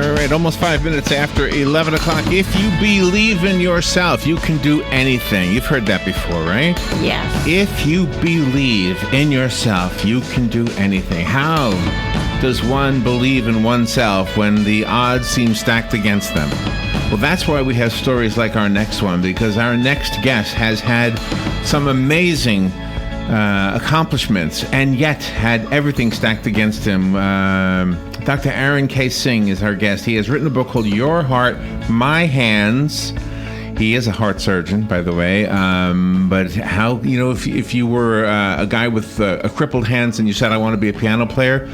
All right, almost 5 minutes after 11 o'clock. If you believe in yourself, you can do anything. You've heard that before, right? Yes. If you believe in yourself, you can do anything. How does one believe in oneself when the odds seem stacked against them? Well, that's why we have stories like our next one, because our next guest has had some amazing accomplishments and yet had everything stacked against him. Dr. Arun K. Singh is our guest. He has written a book called Your Heart, My Hands. He is a heart surgeon, by the way. But how, if you were a guy with crippled hands and you said, I want to be a piano player,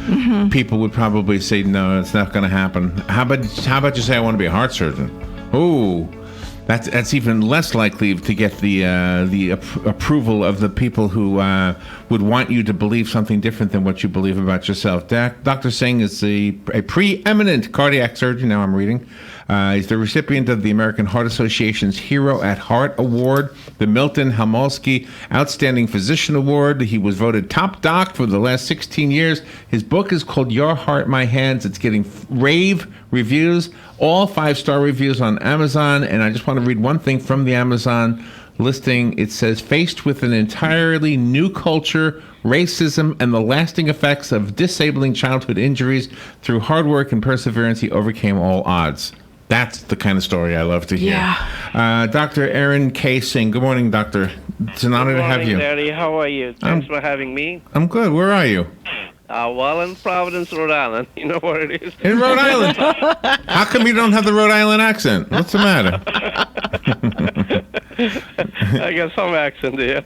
people would probably say, no, it's not going to happen. How about you say, I want to be a heart surgeon? Oh, that's even less likely to get the approval of the people who would want you to believe something different than what you believe about yourself. Dr. Singh is a preeminent cardiac surgeon. Now I'm reading. He's the recipient of the American Heart Association's Hero at Heart Award, the Milton Hamalsky Outstanding Physician Award. He was voted top doc for the last 16 years. His book is called Your Heart, My Hands. It's getting rave reviews, all 5-star reviews on Amazon. And I just want to read one thing from the Amazon listing. It says, faced with an entirely new culture, racism, and the lasting effects of disabling childhood injuries, through hard work and perseverance, he overcame all odds. That's the kind of story I love to hear. Yeah. Dr. Arun K. Singh. Good morning, doctor. It's an honor to have you. Good morning, Daddy. How are you? Thanks for having me. I'm good. Where are you? Well, in Providence, Rhode Island. You know where it is? In Rhode Island. How come you don't have the Rhode Island accent? What's the matter? I got some accent there.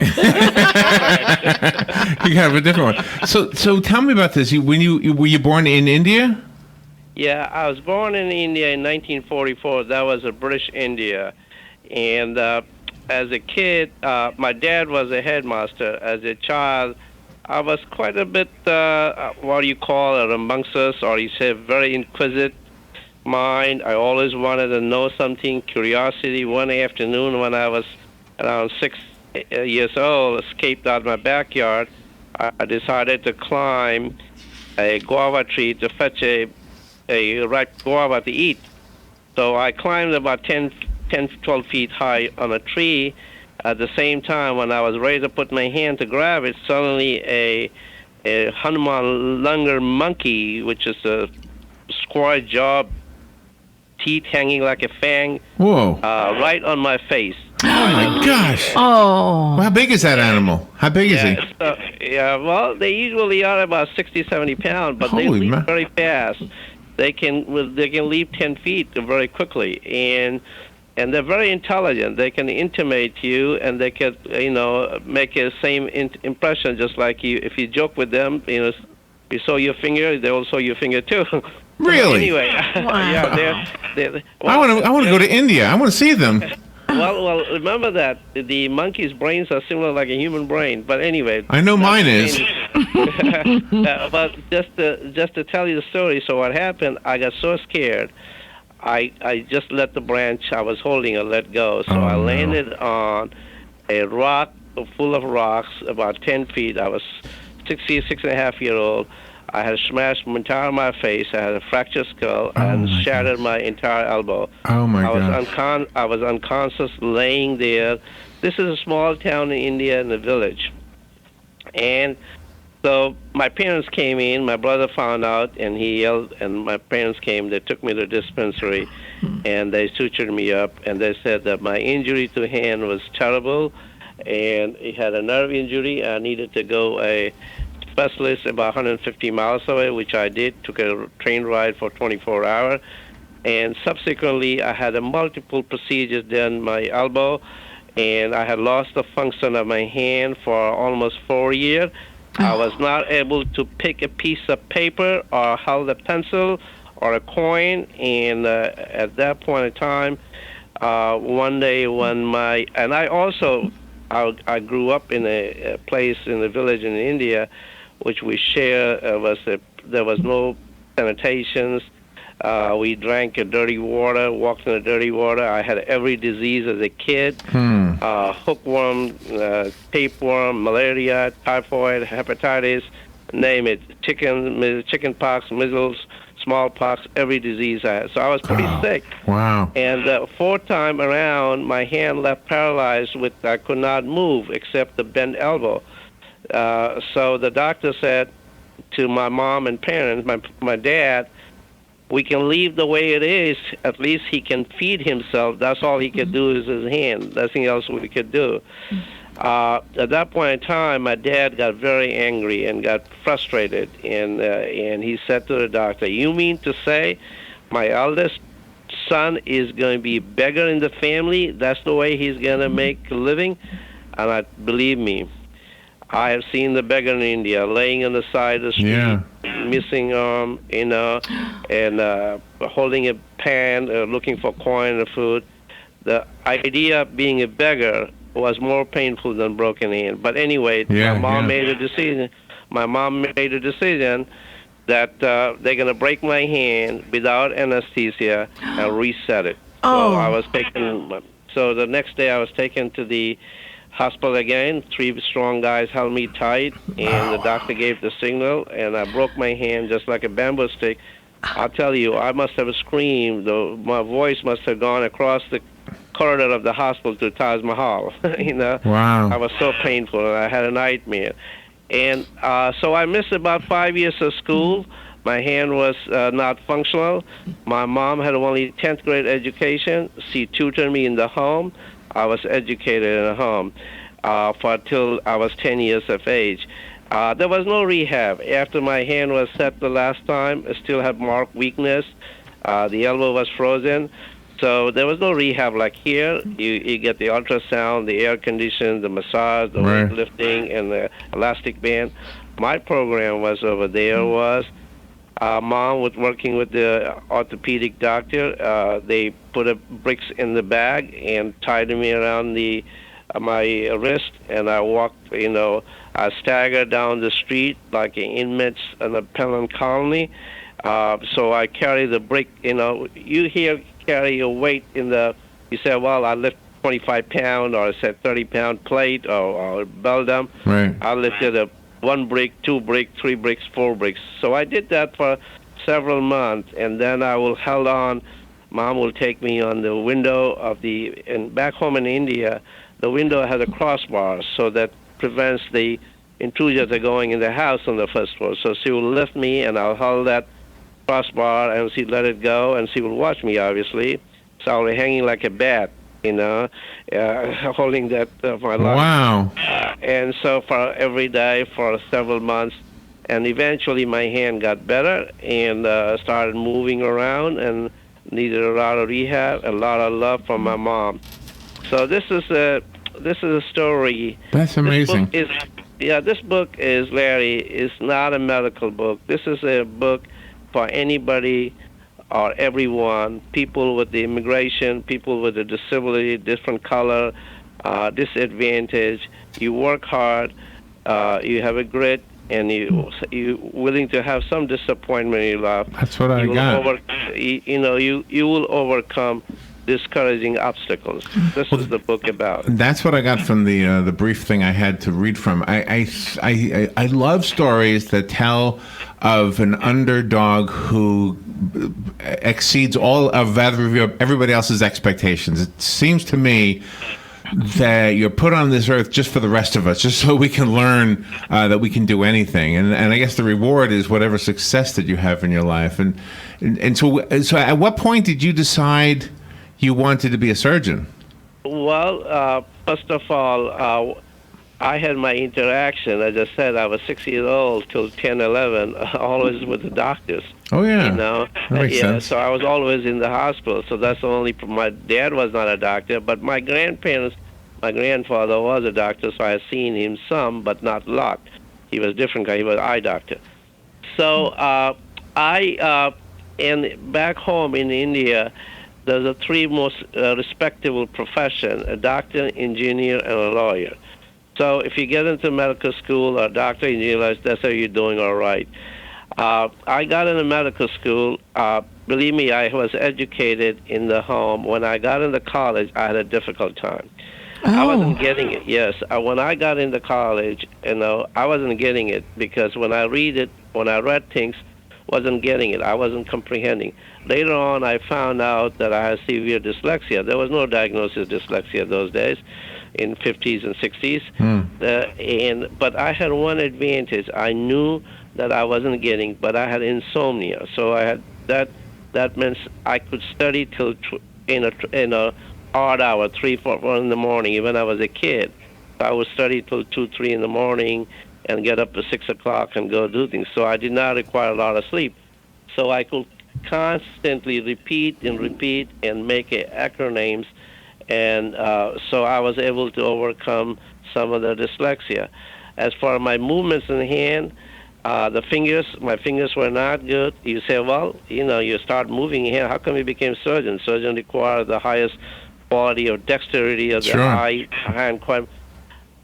You have a different one. So tell me about this. Were you born in India? Yeah, I was born in India in 1944. That was a British India. And as a kid, my dad was a headmaster. As a child, I was quite a bit, what do you call it, rambunctious, or you say very inquisitive mind. I always wanted to know something, curiosity. One afternoon when I was around 6 years old, escaped out of my backyard, I decided to climb a guava tree to fetch a ripe guava to eat. So I climbed about 10 to 12 feet high on a tree. At the same time, when I was ready to put my hand to grab it, suddenly a Hanuman langur monkey, which is a square jaw, teeth hanging like a fang, right on my face. Oh, my gosh. Oh. Well, how big is that animal? How big is he? Well, they usually are about 60, 70 pounds, but they leap very fast. They can leap 10 feet very quickly, and they're very intelligent. They can intimidate you, and they can, make the same impression, just like you. If you joke with them, you show your finger, they will show your finger too. Really? Anyway, wow. Yeah, I want to go to India. I want to see them. Well, remember that the monkey's brains are similar like a human brain. But anyway, I know mine is. But just to tell you the story. So what happened? I got so scared. I just let the branch I was holding let go. So I landed on a rock full of rocks, about 10 feet. I was 6.5 years old. I had smashed my face. I had a fractured skull and shattered my entire elbow. Oh, my God. I was unconscious, laying there. This is a small town in India, in a village. And so my parents came in. My brother found out, and he yelled, and my parents came. They took me to the dispensary, and they sutured me up, and they said that my injury to the hand was terrible, and it had a nerve injury. I needed to go a specialist about 150 miles away, which I did. Took a train ride for 24 hours. And subsequently, I had multiple procedures done my elbow, and I had lost the function of my hand for almost 4 years. I was not able to pick a piece of paper or hold a pencil or a coin. And at that point in time, one day when I grew up in a place in the village in India, which we share, there was no sanitations. We drank dirty water, walked in the dirty water. I had every disease as a kid, hookworm, tapeworm, malaria, typhoid, hepatitis, name it, chicken pox, measles, smallpox, every disease I had. So I was pretty sick. Wow. And the fourth time around, my hand left paralyzed with I could not move except the bent elbow. So the doctor said to my mom and parents, my dad, we can leave the way it is. At least he can feed himself. That's all he could do is his hand. Nothing else we could do. At that point in time, my dad got very angry and got frustrated, and he said to the doctor, "You mean to say my eldest son is going to be beggar in the family? That's the way he's going to make a living?" And believe me, I have seen the beggar in India laying on the side of the street, missing arm, and holding a pan, looking for coin or food. The idea of being a beggar was more painful than broken hand. But anyway, my mom made a decision. My mom made a decision that they're going to break my hand without anesthesia and reset it. So I was taken. So the next day I was taken to the hospital again. 3 strong guys held me tight, and the doctor gave the signal, and I broke my hand just like a bamboo stick. I'll tell you, I must have screamed. My voice must have gone across the corridor of the hospital to Taj Mahal. Wow. I was so painful, and I had a nightmare. And so I missed about 5 years of school. My hand was not functional. My mom had only 10th grade education. She tutored me in the home. I was educated in a home till I was 10 years of age. There was no rehab. After my hand was set the last time, I still had marked weakness. The elbow was frozen. So there was no rehab like here. You get the ultrasound, the air conditioning, the massage, the weightlifting, and the elastic band. My program was over there Mom was working with the orthopedic doctor. They put bricks in the bag and tied me around my wrist, and I walked, I staggered down the street like inmates in a penal colony. So I carry the brick, you here carry your weight you say, well, I lift 25 pound, or I said 30 pound plate or bell dump. Right. I lifted 1 brick, 2 brick, 3 bricks, 4 bricks. So I did that for several months, and then I will held on. Mom will take me on the window and back home in India, the window has a crossbar, so that prevents the intruders that are going in the house on the first floor. So she will lift me, and I'll hold that crossbar, and she'd let it go, and she will watch me, obviously. So I'll be hanging like a bat, holding that my life. Wow. And so for every day for several months, and eventually my hand got better and started moving around and needed a lot of rehab, a lot of love from my mom. So this is a story. That's amazing. This book is, Larry, is not a medical book. This is a book for anybody or everyone, people with the immigration, people with a disability, different color, disadvantage. You work hard, you have a grit, and you willing to have some disappointment in your life. That's what I got. You will overcome discouraging obstacles. This is the book about. That's what I got from the brief thing I had to read from. I love stories that tell of an underdog who exceeds all of everybody else's expectations. It seems to me that you're put on this earth just for the rest of us, just so we can learn that we can do anything. And I guess the reward is whatever success that you have in your life. And so at what point did you decide you wanted to be a surgeon? Well, first of all, I had my interaction. As I said, I was 6 years old till 10, 11, always with the doctors. Oh, yeah. That makes sense. So I was always in the hospital. So that's the only. My dad was not a doctor, but my grandparents, my grandfather was a doctor, so I had seen him some, but not a lot. He was a different guy. He was an eye doctor. So and back home in India, there's the 3 most respectable profession: a doctor, engineer, and a lawyer. So if you get into medical school or doctor, engineer, that's how you're doing all right. I got into medical school. Believe me, I was educated in the home. When I got into college, I had a difficult time. I wasn't getting it. Yes, when I got into college, I wasn't getting it because when I read things, wasn't getting it. I wasn't comprehending. Later on, I found out that I had severe dyslexia. There was no diagnosis of dyslexia those days, in 50s and 60s. But I had one advantage. I knew that I wasn't getting, but I had insomnia. So I had that. That means I could study till in a odd hour, 3, 4 in the morning. Even when I was a kid, I would study till 2, 3 in the morning, and get up at 6 o'clock and go do things. So I did not require a lot of sleep. So I could constantly repeat and make acronyms, and so I was able to overcome some of the dyslexia. As for my movements in the hand, my fingers were not good. You say, well, you start moving your hand. How come you became surgeon? Surgeon require the highest quality of dexterity of the hand.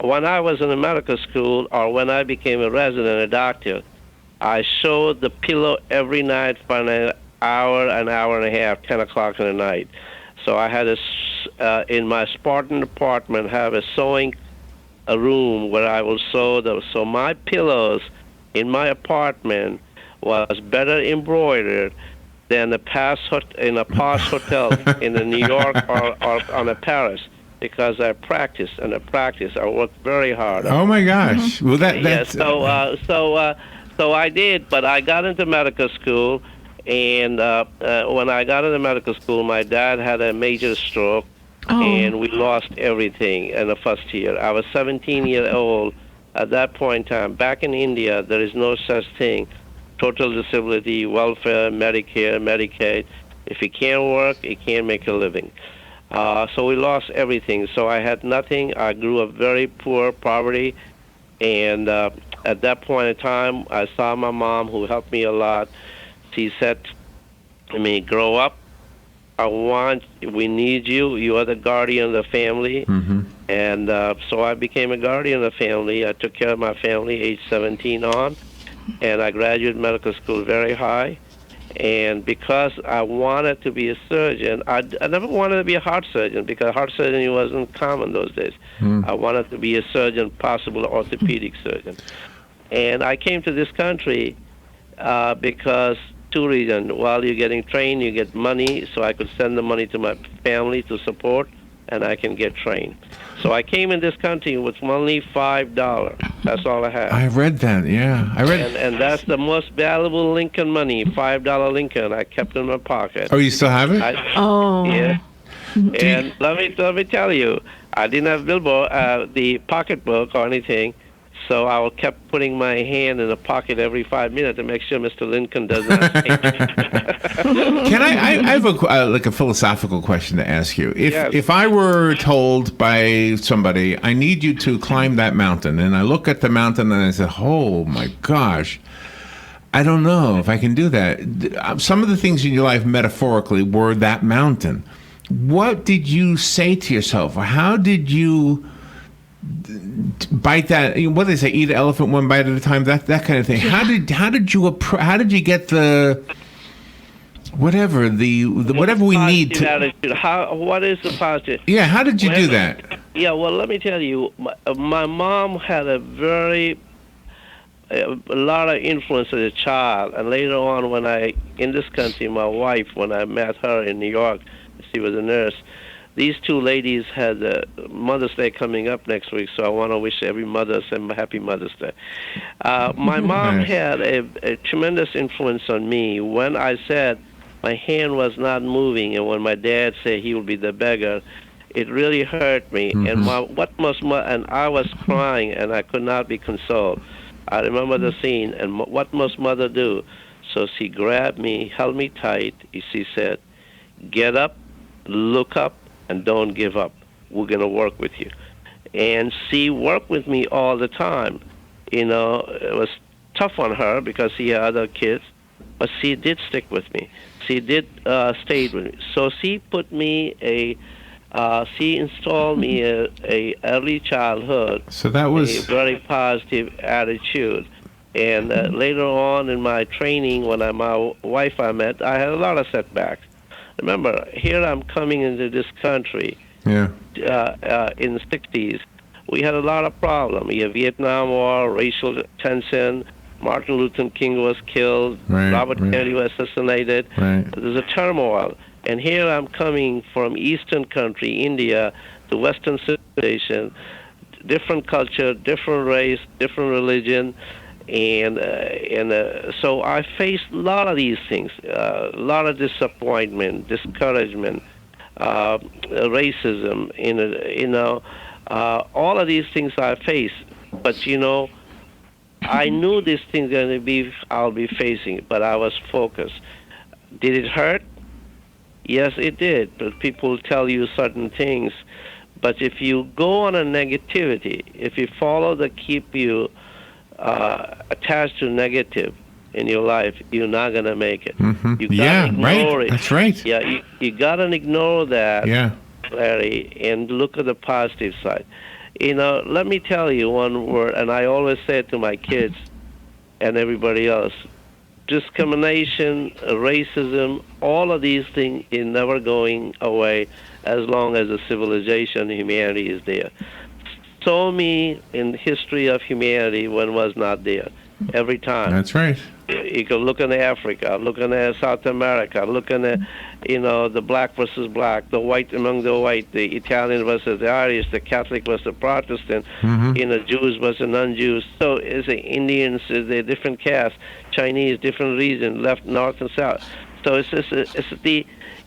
When I was in the medical school, or when I became a resident, a doctor, I showed the pillow every night for an hour and a half, 10 o'clock in the night. So I had in my Spartan apartment, have a sewing room where I will sew those. So my pillows in my apartment was better embroidered than in a posh hotel in the New York or on a Paris, because I practiced. I worked very hard. Oh my gosh! Well, that's So I did, but I got into medical school, and when I got into medical school, my dad had a major stroke, and we lost everything in the first year. I was 17 years old at that point in time. Back in India, there is no such thing. Total disability, welfare, Medicare, Medicaid. If you can't work, you can't make a living. So we lost everything. So I had nothing. I grew up very poor, poverty, and at that point in time, I saw my mom, who helped me a lot. She said to me, grow up. We need you. You are the guardian of the family. Mm-hmm. And so I became a guardian of the family. I took care of my family age 17 on, and I graduated medical school very high. And because I wanted to be a surgeon, I never wanted to be a heart surgeon, because heart surgery wasn't common those days. I wanted to be a surgeon, possible orthopedic surgeon. And I came to this country because 2 reasons. While you're getting trained, you get money, so I could send the money to my family to support, and I can get trained. So I came in this country with only $5. That's all I had. I read that, yeah. And that's the most valuable Lincoln money, $5 Lincoln. I kept in my pocket. Oh, you still have it? Yeah. And let me tell you, I didn't have billboard, the pocketbook or anything. So I kept putting my hand in the pocket every 5 minutes to make sure Mr. Lincoln does not take it. Can I have a philosophical question to ask you. If I were told by somebody, I need you to climb that mountain, and I look at the mountain and I say, oh my gosh, I don't know if I can do that. Some of the things in your life metaphorically were that mountain. What did you say to yourself? How did you bite that? What do they say? Eat an elephant one bite at a time. That kind of thing. How did you get the whatever we need to? Attitude. What is the positive? Yeah. How did you do that? Yeah. Well, let me tell you. My mom had a lot of influence as a child, and later on, in this country, my wife, when I met her in New York, she was a nurse. These 2 ladies had Mother's Day coming up next week, so I want to wish every mother a happy Mother's Day. My mom had a tremendous influence on me. When I said my hand was not moving, and when my dad said he would be the beggar, it really hurt me. Mm-hmm. And I was crying, and I could not be consoled. I remember the scene, and what must mother do? So she grabbed me, held me tight. She said, get up, look up, and don't give up. We're going to work with you. And she worked with me all the time. It was tough on her because she had other kids, but she did stick with me. She did stay with me. So she put me she installed me a early childhood. So that was a very positive attitude. And later on in my training, when my wife I met, I had a lot of setbacks. Remember, here I'm coming into this country in the 60s. We had a lot of problems. We had Vietnam War, racial tension, Martin Luther King was killed. Right, Robert right. Kennedy was assassinated. Right. There's a turmoil. And here I'm coming from Eastern country, India, to Western civilization, different culture, different race, different religion, and so I faced a lot of these things, a lot of disappointment, discouragement, racism, all of these things I faced. But I knew these things I'll be facing, but I was focused. Did it hurt? Yes, it did. But people tell you certain things. But if you go on a negativity, if you follow the keep you attached to negative in your life, you're not gonna make it. Mm-hmm. You gotta Yeah, ignore right. it. That's right. Yeah, you gotta ignore that, Yeah. Larry, and look at the positive side. Let me tell you one word, and I always say it to my kids and everybody else. Discrimination, racism, all of these things is never going away as long as the civilization, humanity is there. Show me in history of humanity when was not there. Every time. That's right. You can look in Africa, looking at South America, looking at, the black versus black, the white among the white, the Italian versus the Irish, the Catholic versus the Protestant, Jews versus non-Jews. So it's the Indians, the different castes, Chinese, different region, left, north, and south. So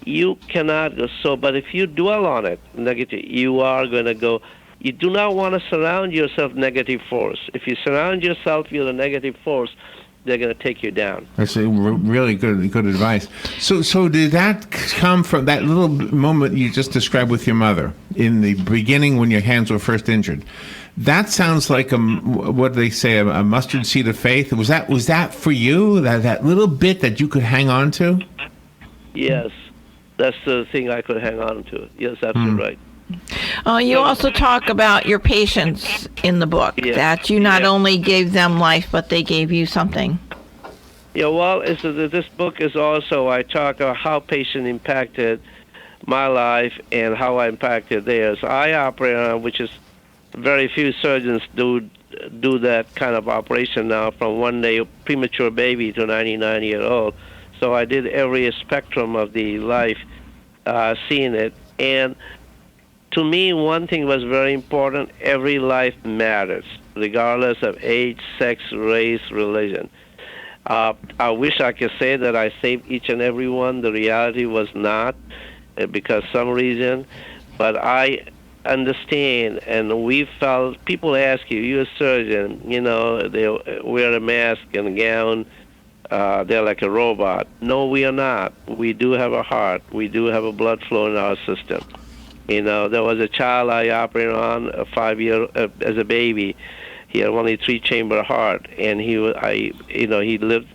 you cannot go so, but if you dwell on it, negative, you are going to go. You do not want to surround yourself negative force. If you surround yourself with a negative force, they're going to take you down. That's really good advice. So did that come from that little moment you just described with your mother in the beginning when your hands were first injured? That sounds like what they say, a mustard seed of faith. Was that for you? That little bit that you could hang on to? Yes, that's the thing I could hang on to. Yes, absolutely right. You also talk about your patients in the book, that you not only gave them life, but they gave you something. Yeah, well, this book is also, I talk about how patient impacted my life and how I impacted theirs. I operate on, which is very few surgeons do that kind of operation now, from one day premature baby to 99-year-old. So I did every spectrum of the life, seeing it. And to me, one thing was very important. Every life matters, regardless of age, sex, race, religion. I wish I could say that I saved each and every one. The reality was not, because some reason. But I understand, and we felt, people ask you, you're a surgeon, they wear a mask and a gown. They're like a robot. No, we are not. We do have a heart. We do have a blood flow in our system. There was a child I operated on, a 5-year as a baby. He had only 3-chamber heart, and he lived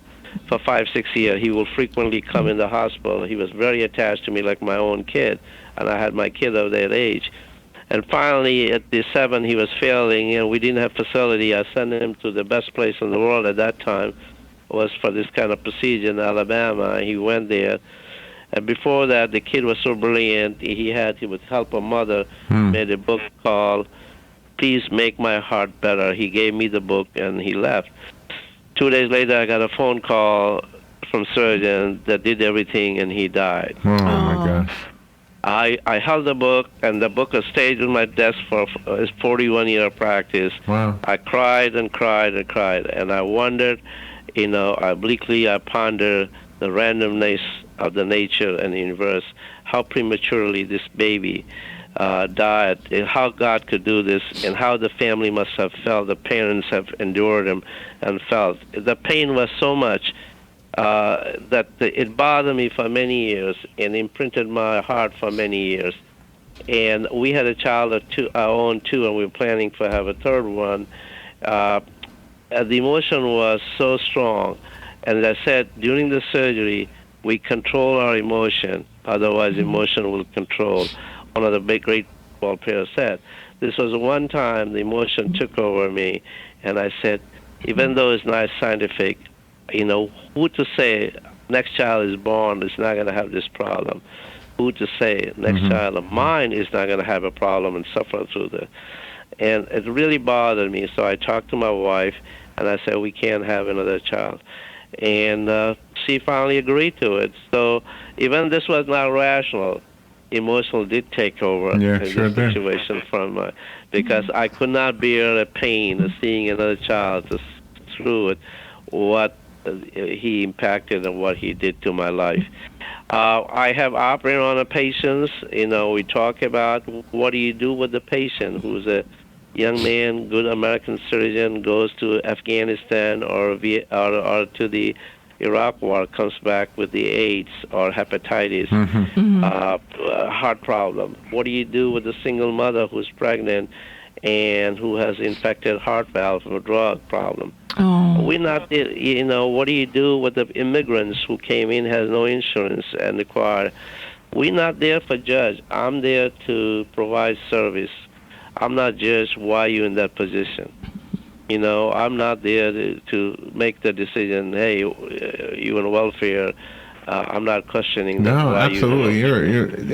for 5-6 years. He will frequently come in the hospital. He was very attached to me, like my own kid, and I had my kid of that age. And finally, at the 7, he was failing, and we didn't have facility. I sent him to the best place in the world at that time, was for this kind of procedure in Alabama. He went there. And before that, the kid was so brilliant. He would help a mother, made a book called Please Make My Heart Better. He gave me the book, and he left. 2 days later, I got a phone call from surgeon that did everything, and he died. Oh, my gosh. I held the book, and the book has stayed on my desk for his 41-year practice. Wow. I cried and cried and cried, and I wondered, I pondered the randomness of the nature and the universe, how prematurely this baby died, and how God could do this, and how the family must have felt, the parents have endured him and felt. The pain was so much that it bothered me for many years and imprinted my heart for many years. And we had a child of our own too, and we were planning to have a third one. The emotion was so strong. And as I said, during the surgery, we control our emotion, otherwise emotion will control. One of the big great ball players said, this was one time the emotion took over me, and I said, even though it's not scientific, who to say next child is born is not going to have this problem? Who to say next child of mine is not going to have a problem and suffer through that? And it really bothered me, so I talked to my wife, And I said, we can't have another child. And she finally agreed to it. So even this was not rational, emotional did take over in this situation from because I could not bear the pain of seeing another child just through it, what he impacted and what he did to my life. I have operated on the patients. We talk about what do you do with the patient who's a young man, good American citizen, goes to Afghanistan or to the Iraq War, comes back with the AIDS or hepatitis, heart problem. What do you do with a single mother who's pregnant and who has infected heart valve or drug problem? Oh. We're not, what do you do with the immigrants who came in, has no insurance and require? We're not there for judge. I'm there to provide service. I'm not judge why you're in that position. I'm not there to make the decision, hey, you're on welfare. I'm not questioning that. No, absolutely.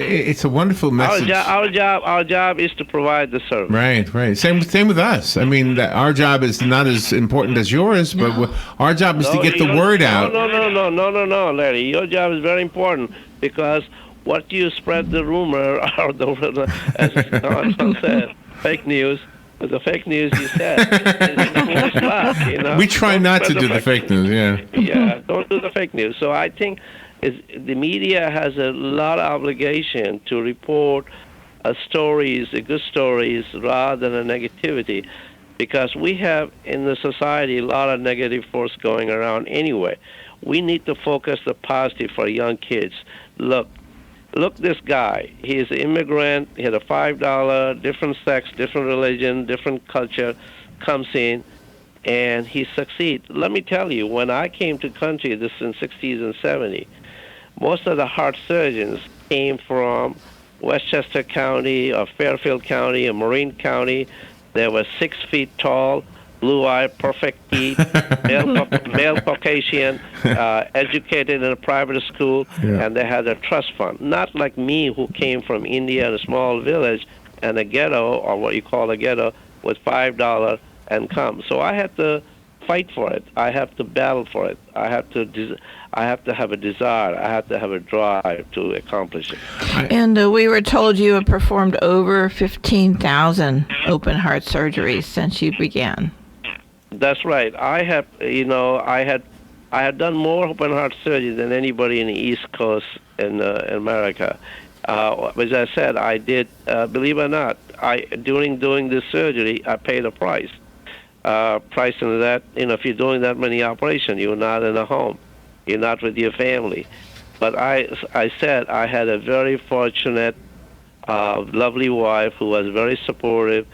It's a wonderful message. Our job is to provide the service. Right. Same with us. I mean, our job is not as important as yours, but our job is to get the word out. No, Larry. Your job is very important because what you spread the rumor or as Arun said, fake news. The fake news you said. We try not to do the fake news. Yeah, don't do the fake news. So I think the media has a lot of obligation to report stories, good stories, rather than a negativity, because we have in the society a lot of negative force going around anyway. We need to focus the positive for young kids. Look, this guy. He's an immigrant. He had a $5, different sex, different religion, different culture, comes in, and he succeeds. Let me tell you, when I came to country, this in 60s and 70s, most of the heart surgeons came from Westchester County or Fairfield County or Marin County. They were 6 feet tall, blue-eyed, perfect teeth, male Caucasian, educated in a private school, and they had a trust fund. Not like me, who came from India in a small village and a ghetto, or what you call a ghetto, with $5 income. So I had to fight for it. I have to battle for it. I have to have a desire. I have to have a drive to accomplish it. And we were told you have performed over 15,000 open heart surgeries since you began. That's right. I have, I had done more open heart surgery than anybody in the East Coast in America. As I said, I did. Believe it or not, during doing this surgery, I paid a price. Price in that, if you're doing that many operations, you're not in a home, you're not with your family. But I said I had a very fortunate, lovely wife who was very supportive.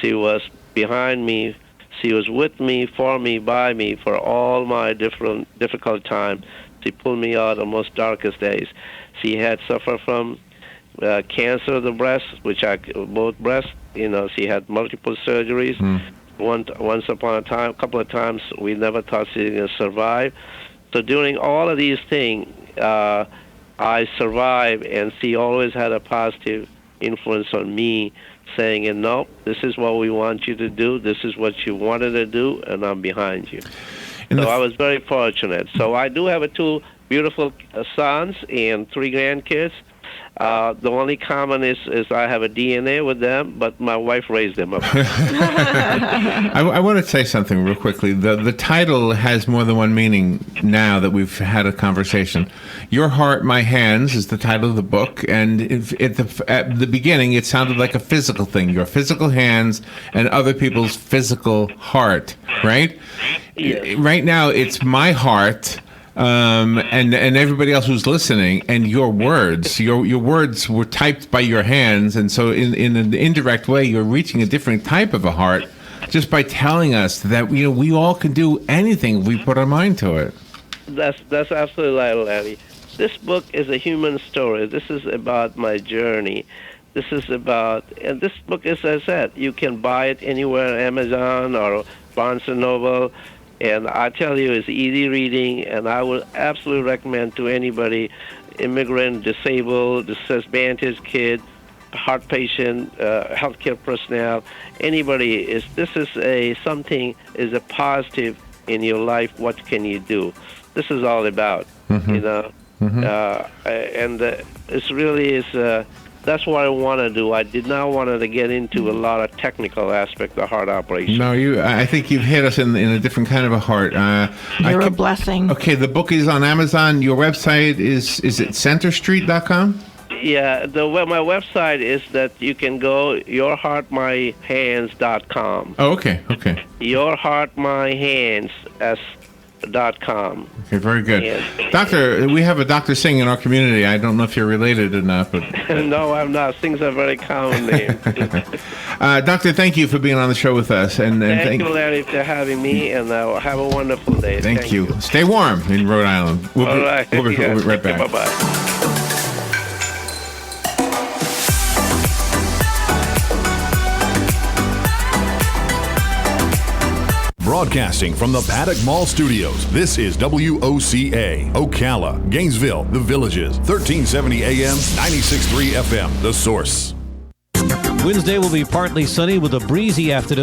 She was behind me. She was with me, for me, by me, for all my difficult times. She pulled me out of the most darkest days. She had suffered from cancer of the breast, both breasts. She had multiple surgeries. Once upon a time, a couple of times, we never thought she was going to survive. So during all of these things, I survived, and she always had a positive influence on me, saying, no, this is what we want you to do, this is what you wanted to do, and I'm behind you. So I was very fortunate. So I do have 2 beautiful sons and 3 grandkids. The only common is I have a DNA with them, but my wife raised them up. I want to say something real quickly. The title has more than one meaning now that we've had a conversation. Your Heart, My Hands is the title of the book, and at the beginning it sounded like a physical thing, your physical hands and other people's physical heart, right? Yes. Right now it's my heart, and everybody else who's listening, and your words were typed by your hands, and so in an indirect way you're reaching a different type of a heart just by telling us that we all can do anything if we put our mind to it. That's absolutely right, Larry. This book is a human story. This is about my journey. This book, as I said, you can buy it anywhere, Amazon or Barnes & Noble. And I tell you, it's easy reading, and I would absolutely recommend to anybody, immigrant, disabled, disadvantaged kid, heart patient, healthcare personnel, anybody, this is a positive in your life. What can you do? This is all about, you know, and it's really is. That's what I want to do. I did not want to get into a lot of technical aspect of heart operation. No, I think you've hit us in a different kind of a heart. You're a blessing. Okay, the book is on Amazon. Your website is it centerstreet.com? Yeah, my website is that you can go yourheartmyhands.com. Oh, okay. yourheartmyhands.com. Okay, very good. Yes. Doctor, we have a Dr. Singh in our community. I don't know if you're related or not, but No, I'm not. Singh's a very common name. Doctor, thank you for being on the show with us, and thank you, Larry, for having me, and have a wonderful day. Thank you. Stay warm in Rhode Island. We'll be right back. Bye-bye. Broadcasting from the Paddock Mall Studios, this is WOCA, Ocala, Gainesville, The Villages, 1370 AM, 96.3 FM, The Source. Wednesday will be partly sunny with a breezy afternoon.